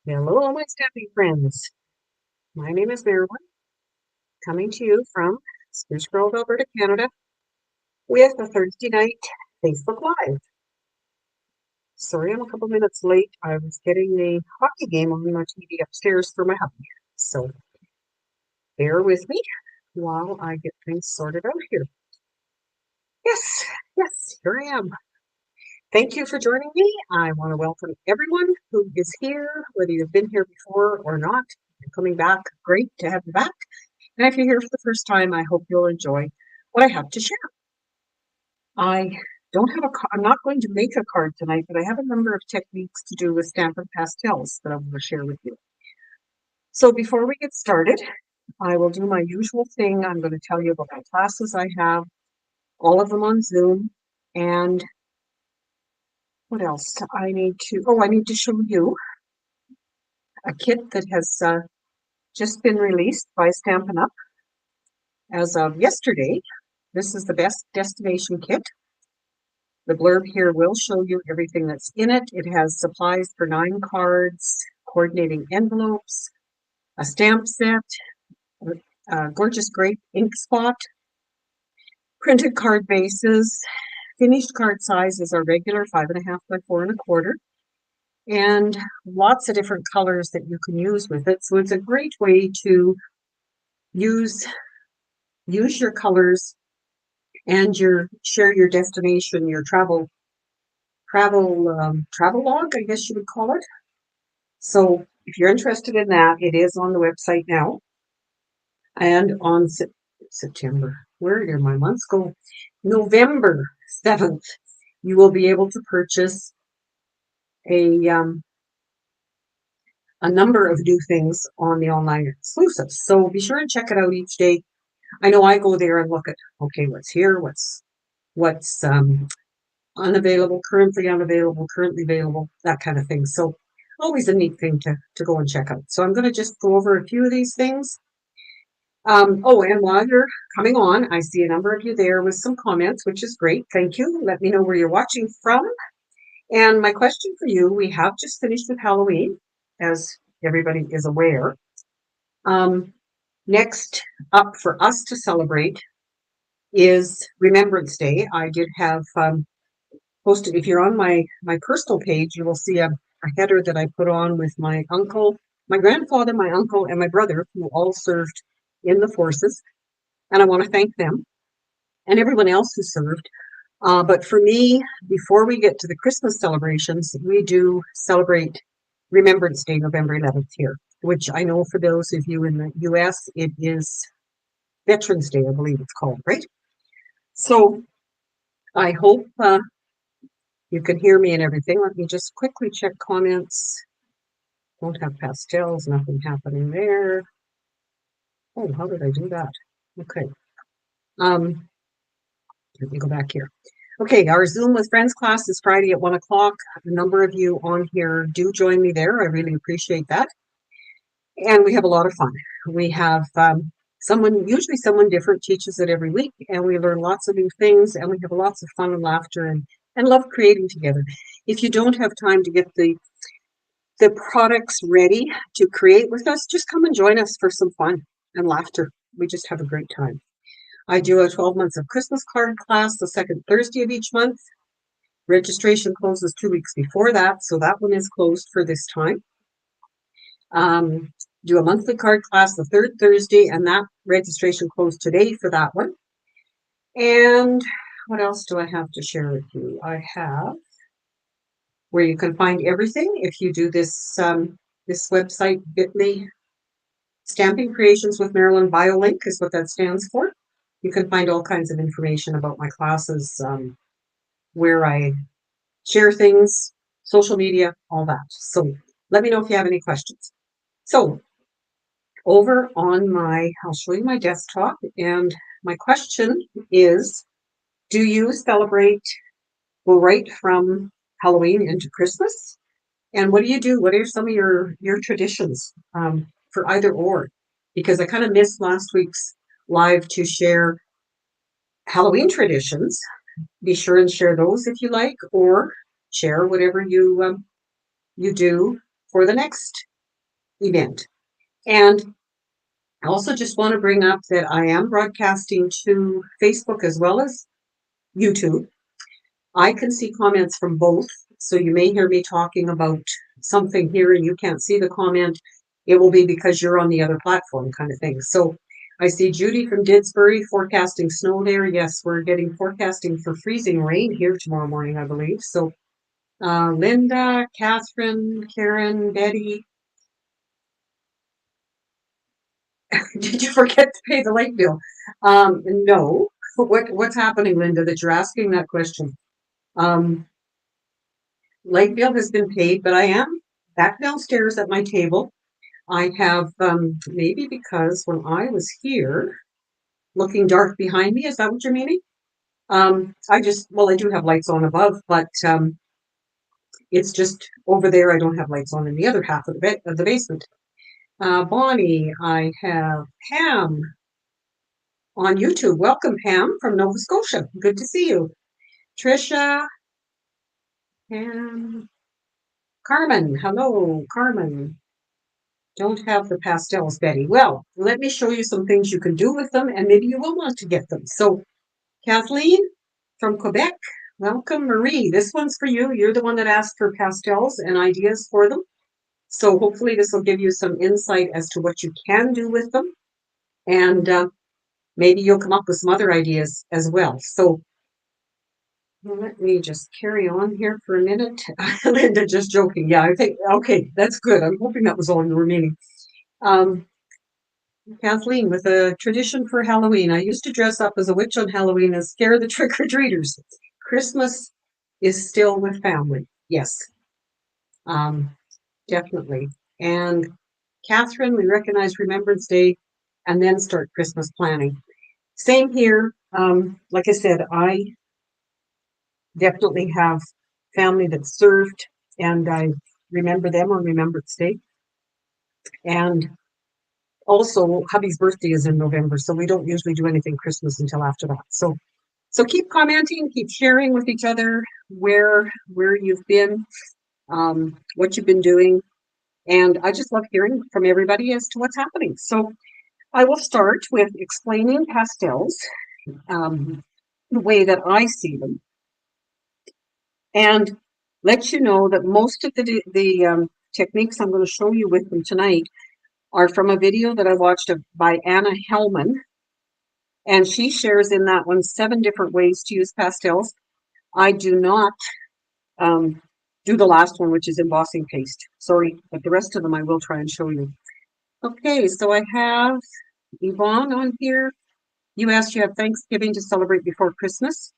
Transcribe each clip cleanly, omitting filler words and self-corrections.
Hello, my stamping friends. My name is Marilyn, coming to you from Spruce Grove, Alberta, Canada, with a Thursday night Facebook Live. Sorry, I'm a couple minutes late. I was getting a hockey game on my TV upstairs for my hubby. So bear with me while I get things sorted out here. Yes, yes, here I am. Thank you for joining me. I want to welcome everyone who is here, whether you've been here before or not. You're coming back. Great to have you back. And if you're here for the first time, I hope you'll enjoy what I have to share. I don't have I'm not going to make a card tonight, but I have a number of techniques to do with Stampin' Pastels that I want to share with you. So before we get started, I will do my usual thing. I'm going to tell you about my classes I have, all of them on Zoom, and what else? I need to show you a kit that has just been released by Stampin' Up! As of yesterday. This is the Best Destination Kit. The blurb here will show you everything that's in it. It has supplies for 9 cards, coordinating envelopes, a stamp set, a gorgeous grape ink spot, printed card bases, finished card sizes are regular 5.5 by 4.25, and lots of different colors that you can use with it. So it's a great way to use your colors and share your destination, your travel log, I guess you would call it. So if you're interested in that, it is on the website now. And on September, where did my months go? November 7th, you will be able to purchase a number of new things on the online exclusives. So be sure and check it out each day. I know I go there and look at, okay, what's here, what's unavailable, currently unavailable, currently available, that kind of thing. So always a neat thing to go and check out. So I'm going to just go over a few of these things. And while you're coming on, I see a number of you there with some comments, which is great. Thank you. Let me know where you're watching from. And my question for you, we have just finished with Halloween, as everybody is aware. Next up for us to celebrate is Remembrance Day. I did have posted, if you're on my personal page, you will see a header that I put on with my uncle, my grandfather, my uncle, and my brother, who all served in the forces. And I want to thank them and everyone else who served. But for me, before we get to the Christmas celebrations, we do celebrate Remembrance Day, November 11th here, which I know for those of you in the US, it is Veterans Day, I believe it's called, right? So I hope you can hear me and everything. Let me just quickly check comments. Don't have pastels, nothing happening there. Oh, how did I do that? Okay. Let me go back here. Okay, our Zoom with Friends class is Friday at 1 o'clock. A number of you on here do join me there. I really appreciate that. And we have a lot of fun. We have usually someone different teaches it every week, and we learn lots of new things, and we have lots of fun and laughter and love creating together. If you don't have time to get the products ready to create with us, just come and join us for some fun and laughter. We just have a great time. I do a 12 months of Christmas card class the second Thursday of each month. Registration closes 2 weeks before that, so that one is closed for this time. Do a monthly card class the third Thursday, and that registration closed today for that one. And what else do I have to share with you? I have where you can find everything if you do this this website, bit.ly, Stamping Creations with Marilyn BioLink is what that stands for. You can find all kinds of information about my classes, where I share things, social media, all that. So let me know if you have any questions. So over on I'll show you my desktop, and my question is, do you celebrate, go right from Halloween into Christmas? And what do you do? What are some of your traditions for either or? Because I kind of missed last week's live to share Halloween traditions. Be sure and share those if you like, or share whatever you do for the next event. And I also just want to bring up that I am broadcasting to Facebook as well as YouTube. I can see comments from both, so you may hear me talking about something here and you can't see the comment. It will be because you're on the other platform kind of thing. So I see Judy from Didsbury forecasting snow there. Yes, we're getting forecasting for freezing rain here tomorrow morning, I believe. So Linda, Catherine, Karen, Betty, did you forget to pay the light bill? No. What's happening, Linda, that you're asking that question? Um, Light bill has been paid, but I am back downstairs at my table. I have, maybe because when I was here, looking dark behind me, is that what you're meaning? Well, I do have lights on above, but it's just over there. I don't have lights on in the other half of the basement. Bonnie, I have Pam on YouTube. Welcome, Pam from Nova Scotia. Good to see you. Trisha and Carmen. Hello, Carmen. Don't have the pastels, Betty. Well, let me show you some things you can do with them, and maybe you will want to get them. So, Kathleen from Quebec, welcome. Marie, this one's for you. You're the one that asked for pastels and ideas for them. So hopefully this will give you some insight as to what you can do with them. And maybe you'll come up with some other ideas as well. So let me just carry on here for a minute. Linda, just joking. Yeah, I think, okay, that's good. I'm hoping that was all you were meaning. Kathleen, with a tradition for Halloween, I used to dress up as a witch on Halloween and scare the trick-or-treaters. Christmas is still with family. Yes, um, definitely. And Catherine, we recognize Remembrance Day and then start Christmas planning. Same here. Like I said, I definitely have family that served, and I remember them on Remembrance Day. And also, hubby's birthday is in November, so we don't usually do anything Christmas until after that. So keep commenting, keep sharing with each other where you've been, what you've been doing, and I just love hearing from everybody as to what's happening. So I will start with explaining pastels, the way that I see them, and let you know that most of the techniques I'm going to show you with them tonight are from a video that I watched by Anna Hellman, and she shares in that one 7 different ways to use pastels. I do not do the last one, which is embossing paste. Sorry, but the rest of them I will try and show you. Okay, so I have Yvonne on here. You asked, you have Thanksgiving to celebrate before Christmas.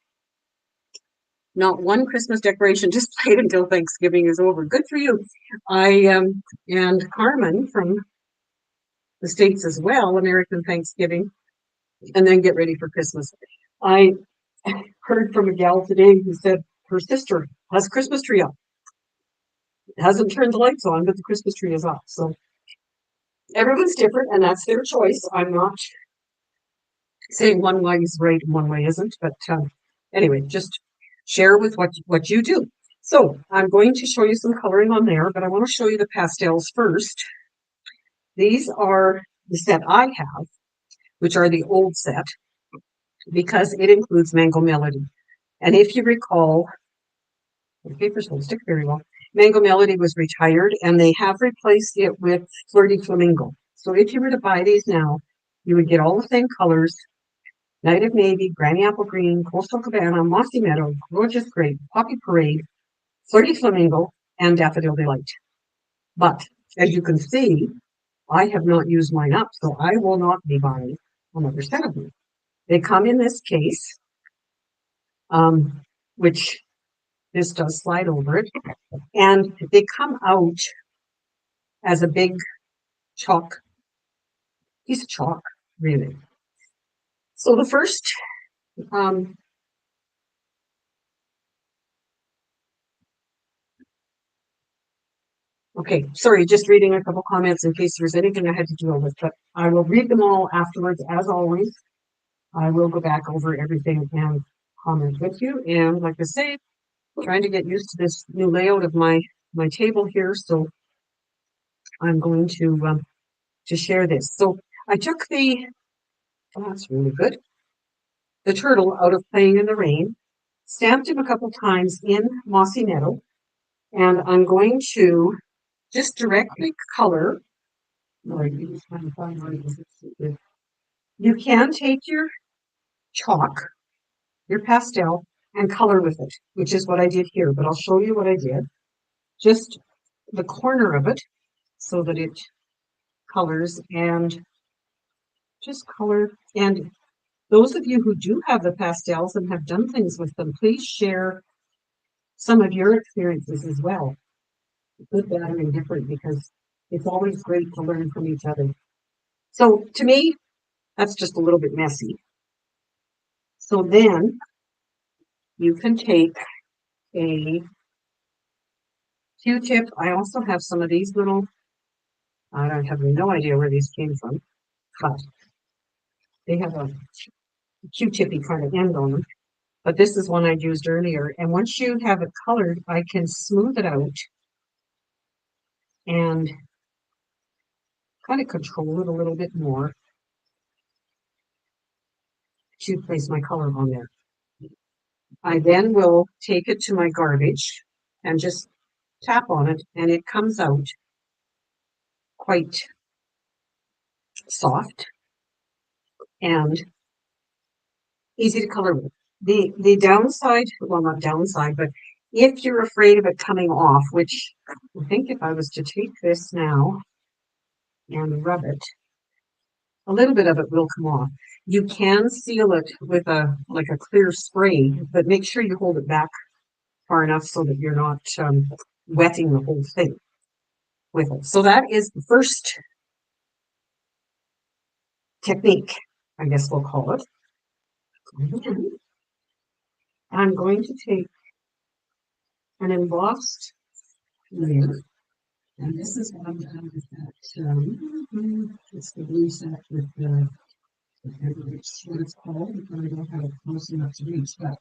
Not one Christmas decoration displayed until Thanksgiving is over. Good for you. And Carmen from the States as well, American Thanksgiving, and then get ready for Christmas. I heard from a gal today who said her sister has a Christmas tree up. It hasn't turned the lights on, but the Christmas tree is up. So everyone's different, and that's their choice. I'm not saying one way is right and one way isn't, but anyway, just share with what you do. So I'm going to show you some coloring on there, but I want to show you the pastels first. These are the set I have, which are the old set, because it includes Mango Melody. And if you recall, the papers don't stick very well. Mango Melody was retired, and they have replaced it with Flirty Flamingo. So if you were to buy these now, you would get all the same colors: Night of Navy, Granny Apple Green, Coastal Cabana, Mossy Meadow, Gorgeous Grape, Poppy Parade, Flirty Flamingo, and Daffodil Delight. But as you can see, I have not used mine up, so I will not be buying another set of them. They come in this case, which this does slide over it, and they come out as a big chalk, piece of chalk, really. So the first, okay, sorry, just reading a couple comments in case there's anything I had to deal with, but I will read them all afterwards, as always. I will go back over everything and comment with you. And like I say, trying to get used to this new layout of my table here. So I'm going to share this. So I took oh, that's really good, the turtle out of Playing in the Rain, stamped him a couple times in Mossy Meadow, and I'm going to just directly color. You can take your chalk, your pastel, and color with it, which is what I did here, but I'll show you what I did. Just the corner of it so that it colors, and just color. And those of you who do have the pastels and have done things with them, please share some of your experiences as well, good, bad, and indifferent, because it's always great to learn from each other. So to me, that's just a little bit messy. So then you can take a Q-tip. I also have some of these little, I don't have no idea where these came from, but they have a Q-tippy kind of end on them. But this is one I used earlier. And once you have it colored, I can smooth it out and kind of control it a little bit more to place my color on there. I then will take it to my garbage and just tap on it, and it comes out quite soft and easy to color with. The downside, well, not downside, but if you're afraid of it coming off, which I think if I was to take this now and rub it, a little bit of it will come off. You can seal it with like a clear spray, but make sure you hold it back far enough so that you're not wetting the whole thing with it. So that is the first technique, I guess we'll call it. I'm going to take an embossed layer, and this is what I'm done with that. It's the blue set with the, what it's called, because I don't have it close enough to reach, but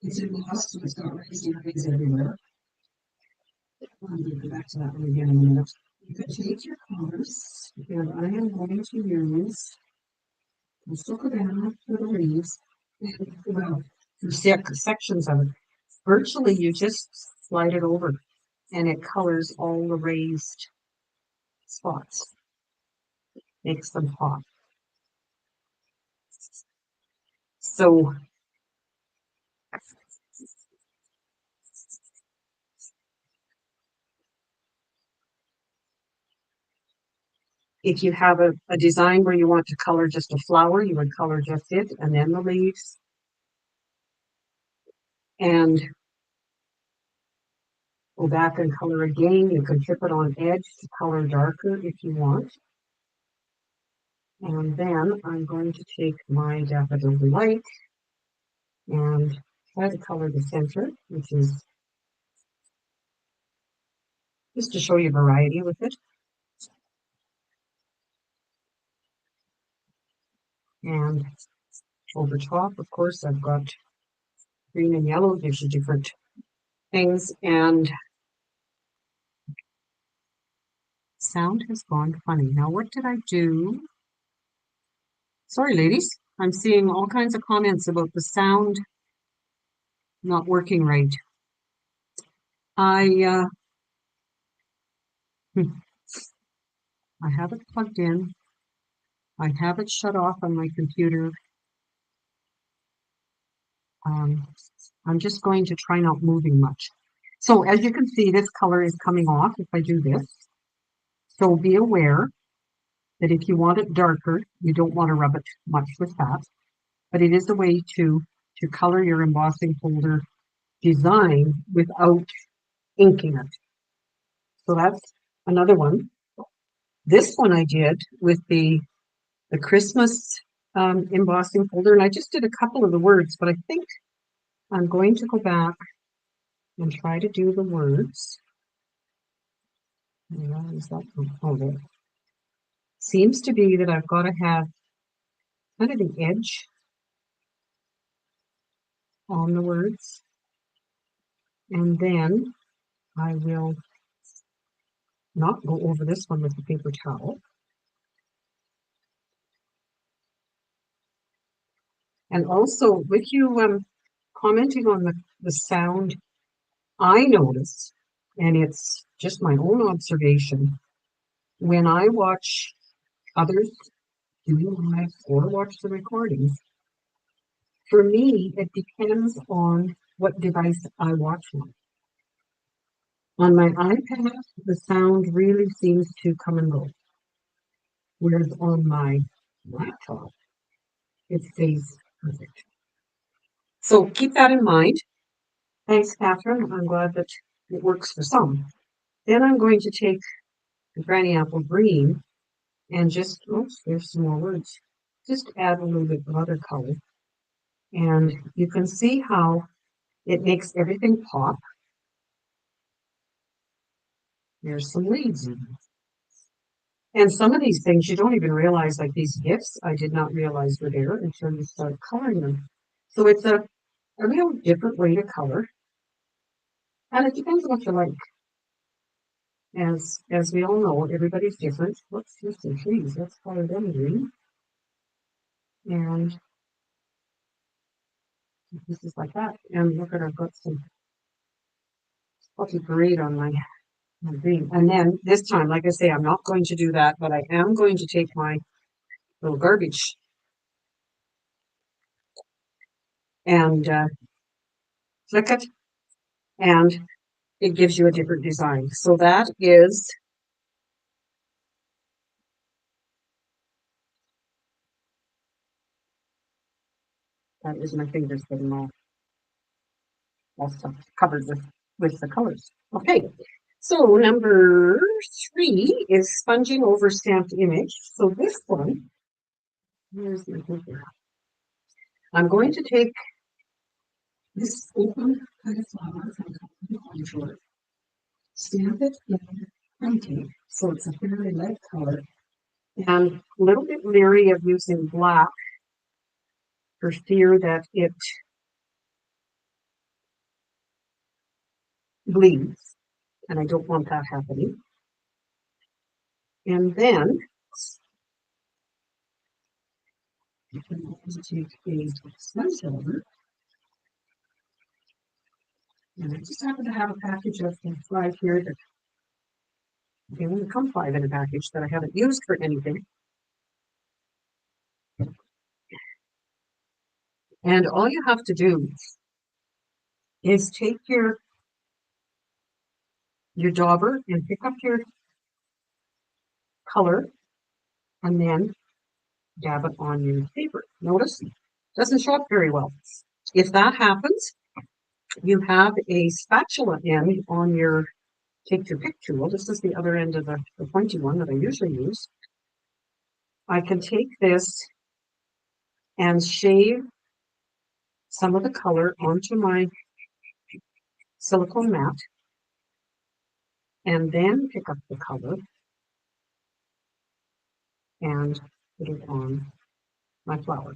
it's embossed, so it's got raised rays everywhere. I'm going to go back to that one again in a minute. You can take your colors, and I am going to use the Socodana for the leaves, well, for sections of it. Virtually, you just slide it over, and it colors all the raised spots, makes them pop. So if you have a design where you want to color just a flower, you would color just it, and then the leaves. And go back and color again. You can tip it on edge to color darker if you want. And then I'm going to take my Daffodil Delight and try to color the center, which is just to show you variety with it. And over top, of course, I've got green and yellow, gives you different things. And sound has gone funny. Now, what did I do? Sorry, ladies. I'm seeing all kinds of comments about the sound not working right. I have it plugged in. I have it shut off on my computer. I'm just going to try not moving much. So as you can see, this color is coming off if I do this. So be aware that if you want it darker, you don't want to rub it much with that. But it is a way to color your embossing folder design without inking it. So that's another one. This one I did with the Christmas embossing folder, and I just did a couple of the words, but I think I'm going to go back and try to do the words. Is that there? Seems to be that I've got to have kind of the edge on the words, and then I will not go over this one with the paper towel. And also, with you commenting on the sound, I notice, and it's just my own observation, when I watch others do live or watch the recordings, for me, it depends on what device I watch on. On my iPad, the sound really seems to come and go, whereas on my laptop, it stays perfect. So keep that in mind. Thanks, Catherine. I'm glad that it works for some. Then I'm going to take the Granny Apple Green and just, oops, there's some more words, just add a little bit of other color. And you can see how it makes everything pop. There's some leaves in it. And some of these things you don't even realize, like these gifts, I did not realize were there until you start coloring them. So it's a real different way to color. And it depends on what you like. As we all know, everybody's different. Let's do some trees. Let's color them green. And pieces like that. And look at, I've got some spotty green on my green. And then this time, like I say, I'm not going to do that, but I am going to take my little garbage and flick it, and it gives you a different design. So that is my fingers getting all stuff covered with the colors. Okay, so number 3 is sponging over stamped image. So this one, here's my paper. I'm going to take this open kind of flower from contour, stamp it in printing, so it's a fairly light color, and a little bit leery of using black for fear that it bleeds, and I don't want that happening. And then you can also take a smudge over, and I just happen to have a package of 5 here that they only come 5 in a package that I haven't used for anything. And all you have to do is take your dauber and pick up your color and then dab it on your paper. Notice it doesn't show up very well. If that happens, you have a spatula end on your take your pick tool. This is the other end of the pointy one that I usually use. I can take this and shave some of the color onto my silicone mat and then pick up the color and put it on my flower.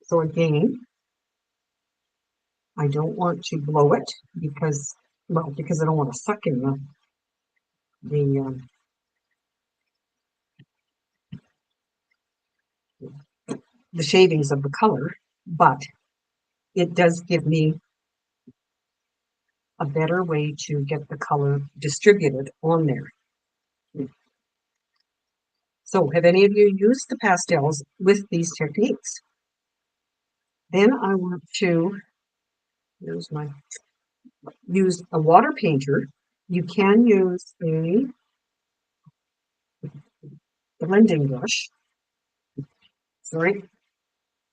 So again, I don't want to blow it because I don't want to suck in the shavings of the color, but it does give me a better way to get the color distributed on there. So have any of you used the pastels with these techniques? Then I want to use a water painter. You can use a blending brush, sorry,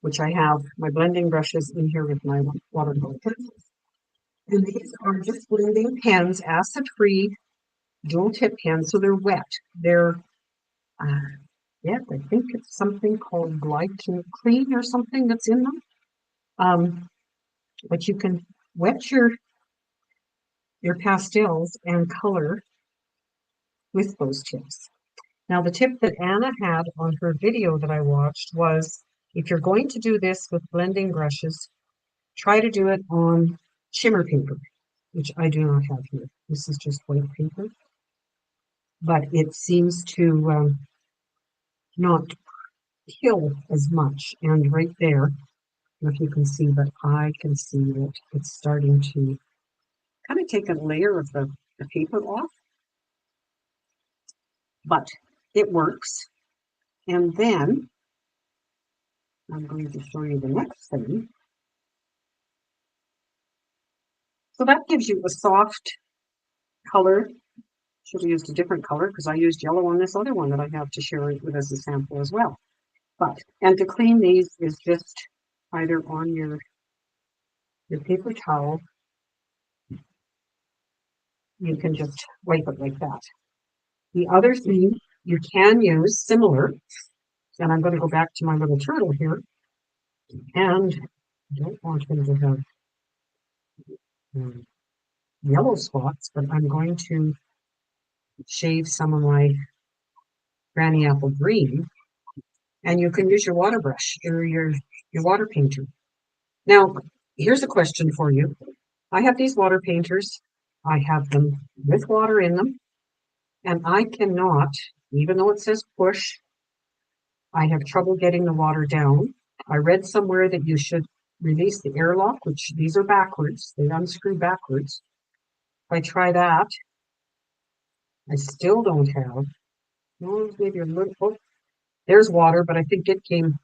which I have my blending brushes in here with my watercolor pencils. And these are just blending pens, acid-free dual tip pens, so they're wet. They're yeah, I think it's something called Glycan Clean or something that's in them. But you can wet your pastels and color with those tips. Now, the tip that Anna had on her video that I watched was, if you're going to do this with blending brushes, try to do it on shimmer paper. which I do not have here. This is just white paper, but it seems to not kill as much. And right there, I don't know if you can see, but I can see that it's starting to kind of take a layer of the paper off, but it works. And then I'm going to show you the next thing. So that gives you a soft color. Should have used a different color because I used yellow on this other one that I have to share it with as a sample as well. But, and to clean these is just either on your paper towel, you can just wipe it like that. The other thing you can use similar, and I'm going to go back to my little turtle here, and I don't want him to have yellow spots, but I'm going to shave some of my granny apple green, and you can use your water brush or your water painter. Now, here's a question for you. I have these water painters. I have them with water in them, and I cannot, even though it says push, I have trouble getting the water down. I read somewhere that you should release the airlock, which these are backwards. They unscrew backwards. If I try that, I still don't have. No, maybe a little. Oh, there's water, but I think it came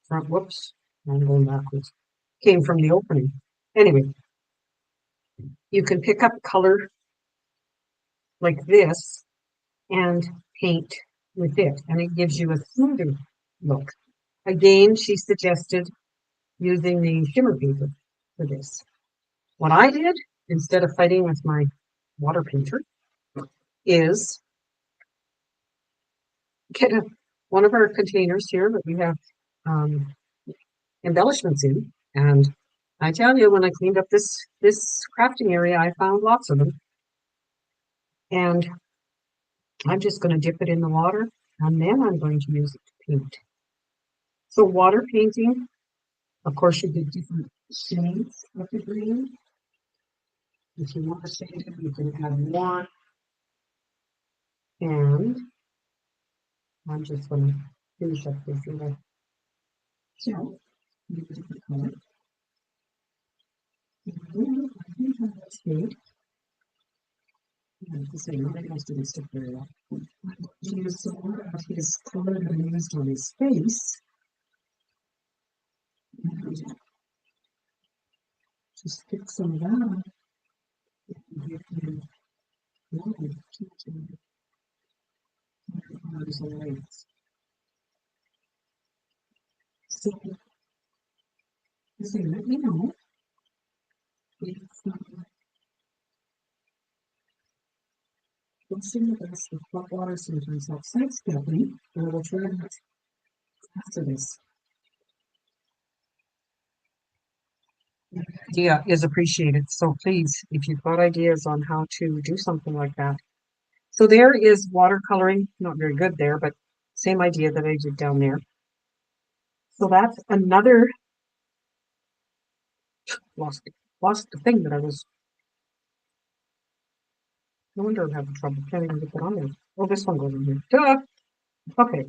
from. Whoops, I'm going backwards. Came from the opening. Anyway, you can pick up color like this and paint with it, and it gives you a smoother look. Again, she suggested using the shimmer paper for this. What I did, instead of fighting with my water painter, is get one of our containers here that we have embellishments in, and I tell you, when I cleaned up this crafting area, I found lots of them, and I'm just going to dip it in the water, and then I'm going to use it to paint. So water painting, of course, you get different shades of the green. If you want to shade it, you can add more. And I'm just going to finish up this little shell with a different color. And then I do have that shade. I have to say, my house didn't stick very well. I'm going to use some more of his color that I used on his face. And just pick some of that. And give him one, two, arms and legs. So, let me know if washing the best with hot water sometimes helps sidestepping, and I will try that after this. Idea is appreciated. So please, if you've got ideas on how to do something like that. So there is watercoloring, not very good there, but same idea that I did down there. So that's another, lost the thing that I was, no wonder I'm having trouble, can't even get it on there. Oh, this one goes in here. Duh! Okay.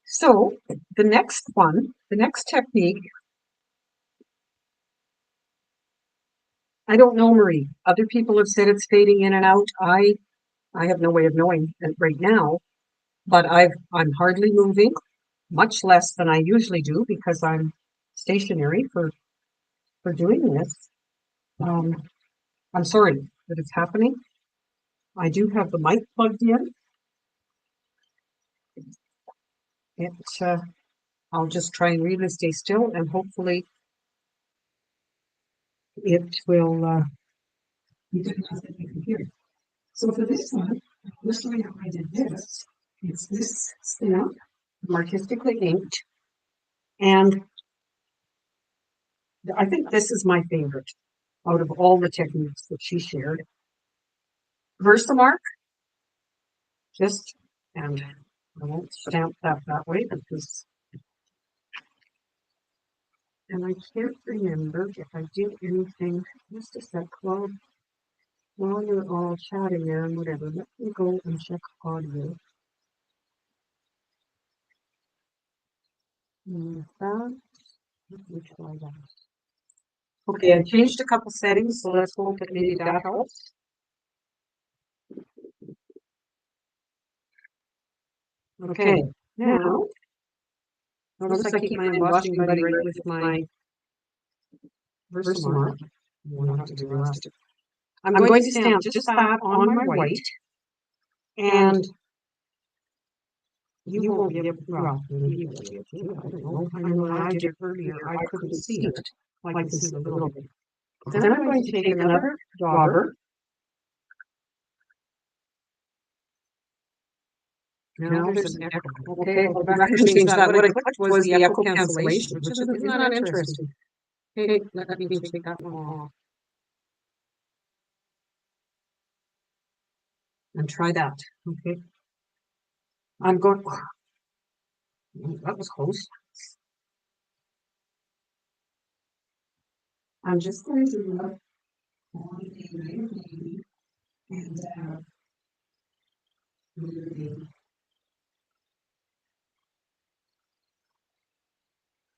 So the next one, the next technique, I don't know, Marie. Other people have said it's fading in and out. I have no way of knowing it right now, but I'm hardly moving, much less than I usually do because I'm stationary for doing this. I'm sorry that it's happening. I do have the mic plugged in. I'll just try and really stay still, and hopefully it will. You can hear. So for this one, I'll show you how I did this. It's this stamp, I'm artistically inked, and I think this is my favorite out of all the techniques that she shared. Versamark, just, and I won't stamp that way because And I can't remember if I did anything, just a sec, while you're all chatting there and whatever, let me go and check audio. And that, let me try that. Okay, I changed a couple settings, so let's hope that maybe that helps. Okay, now, notice I keep my embossing buddy right with my Versamark. We'll have to do the rest. I'm going to stamp just that on my white, and you won't be able to, well, maybe you'll be able to, I don't know. I know when I did it earlier, I couldn't see it. I can see a little bit. Then I'm going to take another dauber. Now there's an echo. Okay, I'll go back and change that. What I clicked was the echo cancellation, which isn't that interesting. Okay, let me take that one off. And try that. Okay. I'm going. That was close. I'm just going to look on the and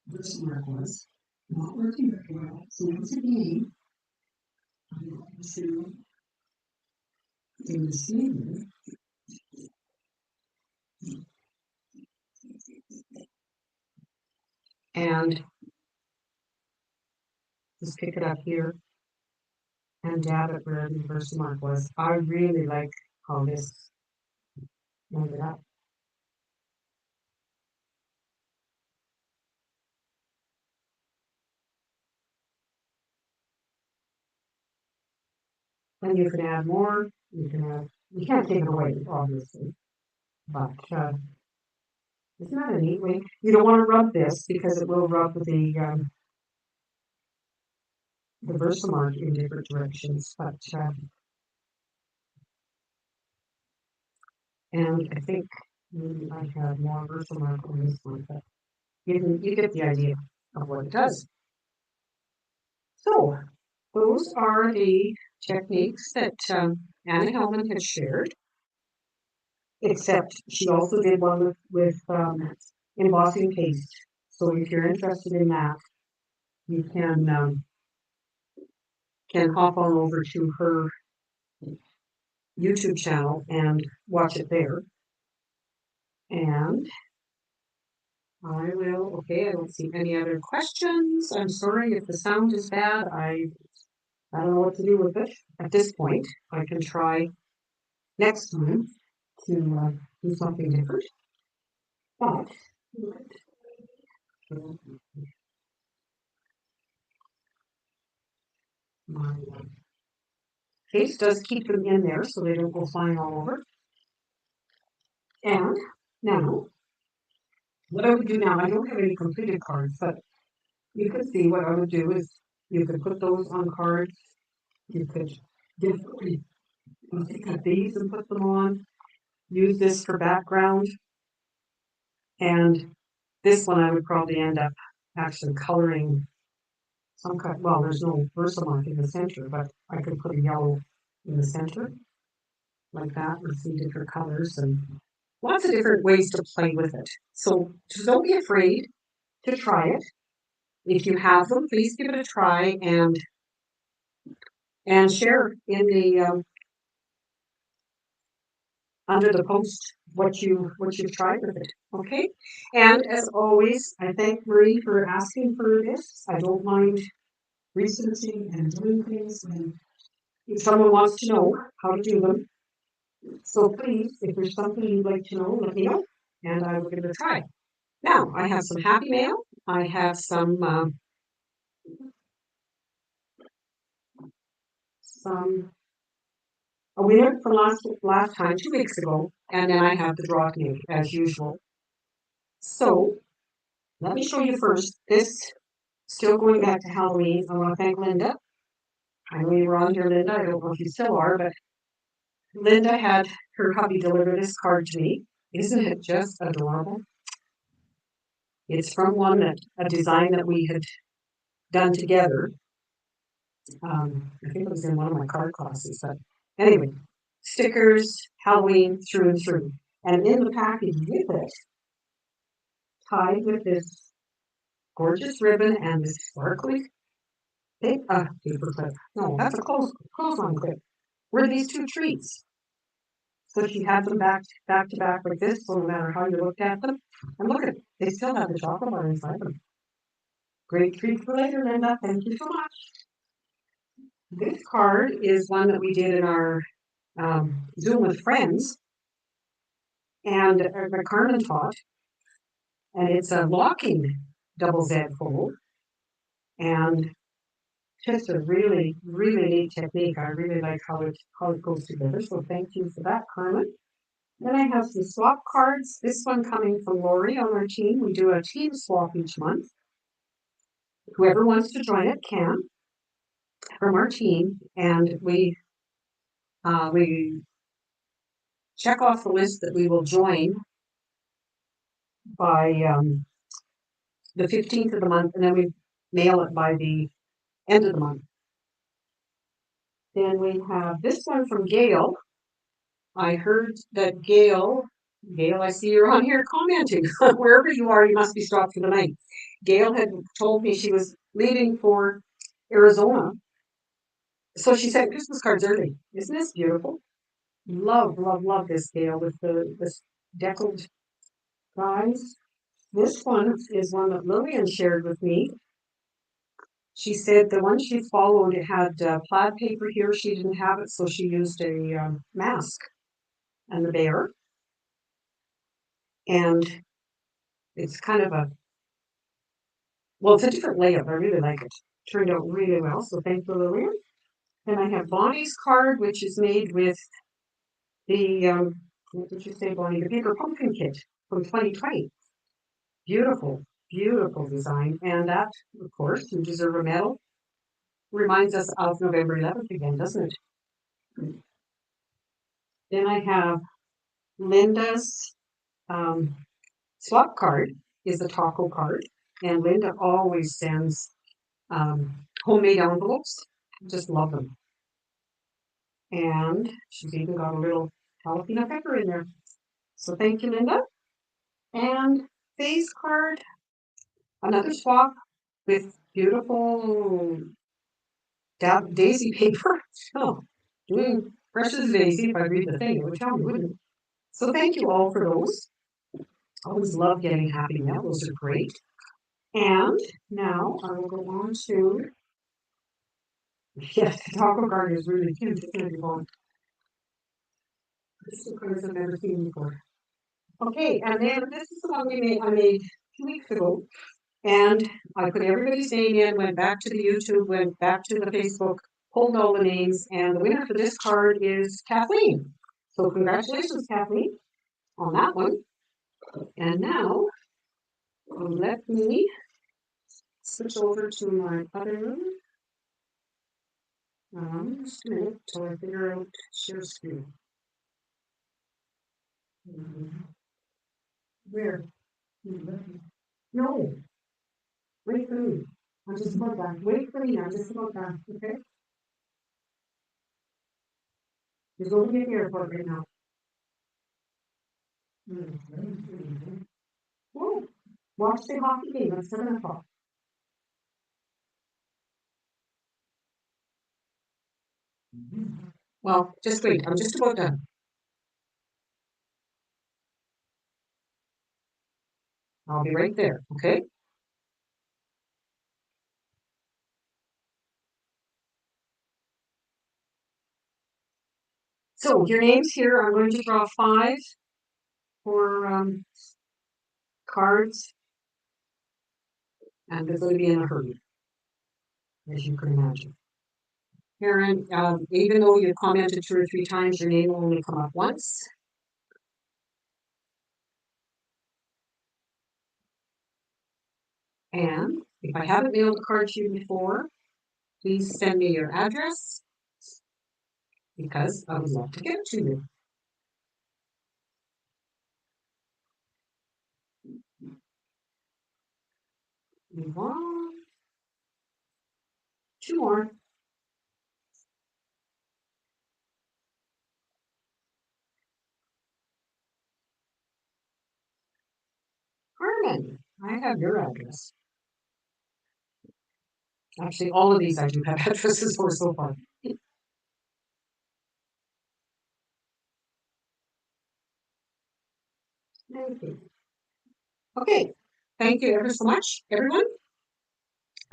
this mark was not working very well. So once again, I'm going to do the same. And just pick it up here and dab it where the first mark was. I really like how this ended up. And you can add more. You can't take it away, obviously. But isn't that a neat way? You don't want to rub this because it will rub the Versamark in different directions. But and I think maybe I have more Versamark on this one, but you get the idea of what it does. So those are the techniques that Anna Hellman had shared, except she also did one with embossing paste. So if you're interested in that, you can hop on over to her YouTube channel and watch it there. And I will, okay, I don't see any other questions. I'm sorry if the sound is bad. I don't know what to do with it at this point. I can try next time to do something different. But my case does keep them in there so they don't go flying all over. And now, what I would do now, I don't have any completed cards, but you could see what I would do is you could put those on cards. You could definitely cut these and put them on. Use this for background. And this one I would probably end up actually coloring some kind. Well, there's no Versamark in the center, but I could put a yellow in the center like that with some different colors and lots of different ways to play with it. So just don't be afraid to try it. If you have them, please give it a try and share in the under the post what you've tried with it. Okay. And as always, I thank Marie for asking for this. I don't mind researching and doing things when if someone wants to know how to do them. So please, if there's something you'd like to know, let me know, and I will give it a try. Now, I have some happy mail. I have some a winner from last time, 2 weeks ago, and then I have the draw to make as usual. So let me show you first. This still going back to Halloween. I want to thank Linda. I know you were on here, Linda. I don't know if you still are, but Linda had her hubby deliver this card to me. Isn't it just adorable? It's from a design that we had done together. I think it was in one of my card classes, but anyway, stickers, Halloween through and through. And in the package with it, tied with this gorgeous ribbon and this sparkly paper clip. No, that's a clothesline clip. Were these two treats. So she had them back to back like this, so no matter how you looked at them. And look at it, they still have the chocolate bar inside them. Great treat for later, Linda. Thank you so much. This card is one that we did in our Zoom with friends, and Carmen taught, and it's a locking double Z fold, and just a really, really neat technique. I really like how it goes together. So thank you for that, Carmen. Then I have some swap cards. This one coming from Lori on our team. We do a team swap each month. Whoever wants to join it can from our team, and we check off the list that we will join by the 15th of the month, and then we mail it by the end of the month. Then we have this one from Gail. I heard that Gail, I see you're on here commenting. Wherever you are, you must be stopped for the night. Gail had told me she was leaving for Arizona. So she sent Christmas cards early. Isn't this beautiful? Love, love, love this, Gail, with this deckled guys. This one is one that Lillian shared with me. She said the one she followed, it had plaid paper here. She didn't have it, so she used a mask and the bear. And it's kind of it's a different layout. I really like it. Turned out really well, so thank you, Lillian. Then I have Bonnie's card, which is made with the, what did you say, Bonnie? The paper pumpkin kit from 2020. Beautiful, beautiful design. And that, of course, you deserve a medal. Reminds us of November 11th again, doesn't it? Then I have Linda's swap card is a taco card. And Linda always sends homemade envelopes. Just love them. And she's even got a little jalapeno pepper in there. So thank you, Linda. And face card, another swap with beautiful daisy paper. Oh, doing precious daisy. If I read the thing, it would tell me, wouldn't it? So thank you all for those. Always love getting happy mail. Those are great. And now I will go on to, yes, the taco card is really cute. It's going to be fun. This is cards I've never seen before. Okay, and then this is the one I made 2 weeks ago. And I put everybody's name in, went back to the YouTube, went back to the Facebook, pulled all the names, and the winner for this card is Kathleen. So congratulations, Kathleen, on that one. And now, let me switch over to my other, just a minute till I figure out share screen. Where? No, wait for me. I'm just about done. Wait for me, I'm just about done, okay? He's over at the airport right now. Oh, watch the hockey game at 7 o'clock. Well, just wait, I'm just about done. I'll be right there, okay? So your names here, I'm going to draw 5 for cards, and they're going to be in a hurry, as you can imagine. Karen, even though you commented 2 or 3 times, your name will only come up once. And if I haven't mailed a card to you before, please send me your address, because I would love to get it to you. Move on. Two more. Carmen, I have your address. Actually, all of these I do have addresses for so far. Okay. Okay. Thank you ever so much, everyone.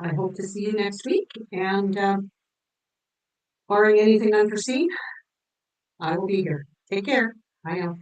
I hope to see you next week. And barring anything unforeseen, I will be here. Take care. Bye now.